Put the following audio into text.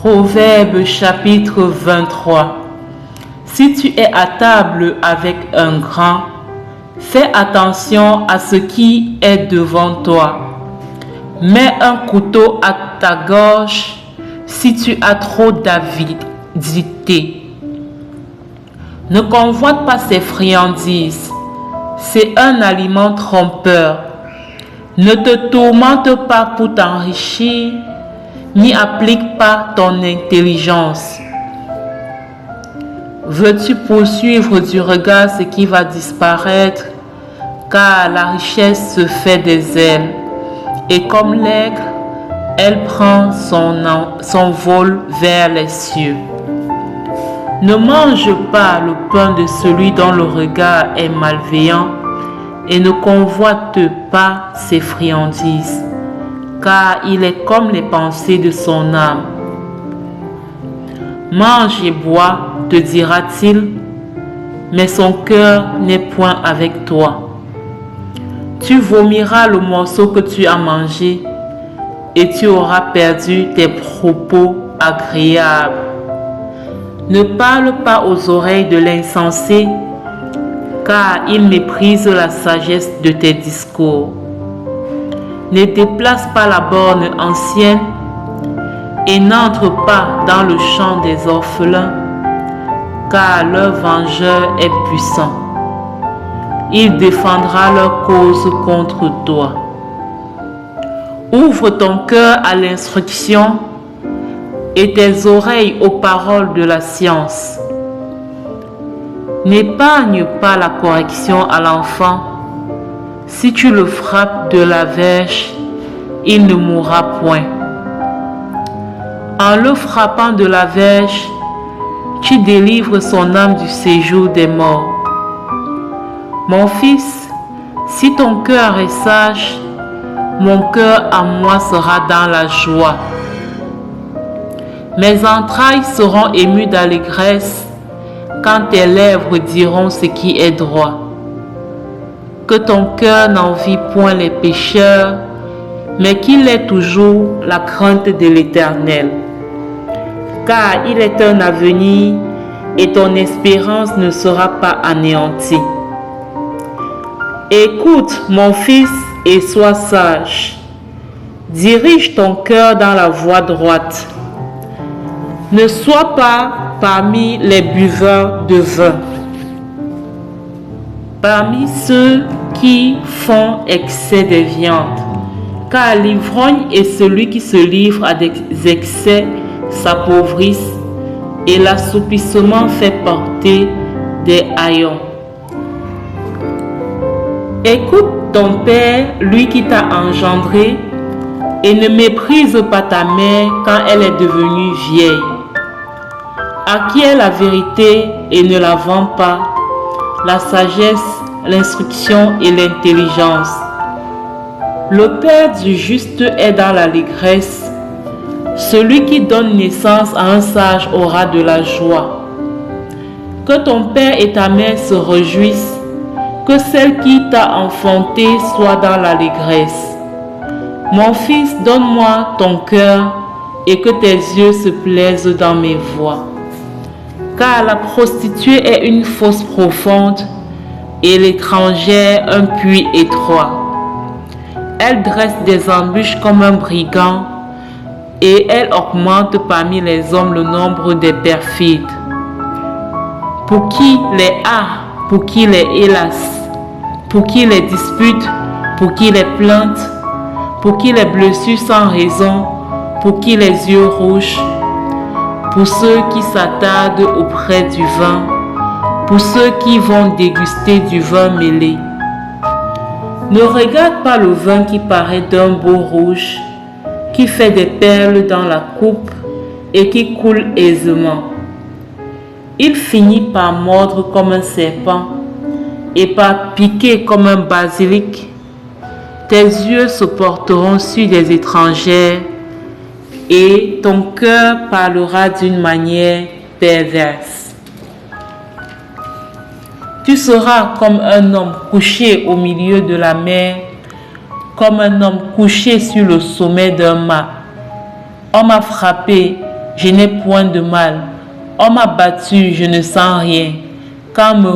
Proverbe chapitre 23. Si tu es à table avec un grand, fais attention à ce qui est devant toi. Mets un couteau à ta gorge si tu as trop d'avidité. Ne convoite pas ses friandises, c'est un aliment trompeur. Ne te tourmente pas pour t'enrichir, n'y applique pas ton intelligence. Veux-tu poursuivre du regard ce qui va disparaître, car la richesse se fait des ailes, et comme l'aigle, elle prend son vol vers les cieux. Ne mange pas le pain de celui dont le regard est malveillant, et ne convoite pas ses friandises, car il est comme les pensées de son âme. Mange et bois, te dira-t-il, mais son cœur n'est point avec toi. Tu vomiras le morceau que tu as mangé, et tu auras perdu tes propos agréables. Ne parle pas aux oreilles de l'insensé, car il méprise la sagesse de tes discours. Ne déplace pas la borne ancienne et n'entre pas dans le champ des orphelins, car leur vengeur est puissant. Il défendra leur cause contre toi. Ouvre ton cœur à l'instruction et tes oreilles aux paroles de la science. N'épargne pas la correction à l'enfant. Si tu le frappes de la verge, il ne mourra point. En le frappant de la verge, tu délivres son âme du séjour des morts. Mon fils, si ton cœur est sage, mon cœur à moi sera dans la joie. Mes entrailles seront émues d'allégresse quand tes lèvres diront ce qui est droit. Que ton cœur n'envie point les pécheurs, mais qu'il ait toujours la crainte de l'Éternel. Car il est un avenir et ton espérance ne sera pas anéantie. Écoute, mon fils, et sois sage. Dirige ton cœur dans la voie droite. Ne sois pas parmi les buveurs de vin, parmi ceux qui font excès de viande, car l'ivrogne et celui qui se livre à des excès s'appauvrissent, et l'assoupissement fait porter des haillons. Écoute ton père, lui qui t'a engendré, et ne méprise pas ta mère quand elle est devenue vieille. Acquiers la vérité et ne la vends pas, la sagesse, l'instruction et l'intelligence. Le père du juste est dans l'allégresse. Celui qui donne naissance à un sage aura de la joie. Que ton père et ta mère se réjouissent, que celle qui t'a enfanté soit dans l'allégresse. Mon fils, donne-moi ton cœur et que tes yeux se plaisent dans mes voies. Car la prostituée est une fosse profonde et l'étrangère un puits étroit. Elle dresse des embûches comme un brigand et elle augmente parmi les hommes le nombre des perfides. Pour qui les a, pour qui les hélas, pour qui les disputes, pour qui les plaintes, pour qui les blessures sans raison, pour qui les yeux rouges, pour ceux qui s'attardent auprès du vin, pour ceux qui vont déguster du vin mêlé. Ne regarde pas le vin qui paraît d'un beau rouge, qui fait des perles dans la coupe et qui coule aisément. Il finit par mordre comme un serpent et par piquer comme un basilic. Tes yeux se porteront sur des étrangères et ton cœur parlera d'une manière perverse. Tu seras comme un homme couché au milieu de la mer, comme un homme couché sur le sommet d'un mât. On m'a frappé je n'ai point de mal. On m'a battu, je ne sens rien. Quand me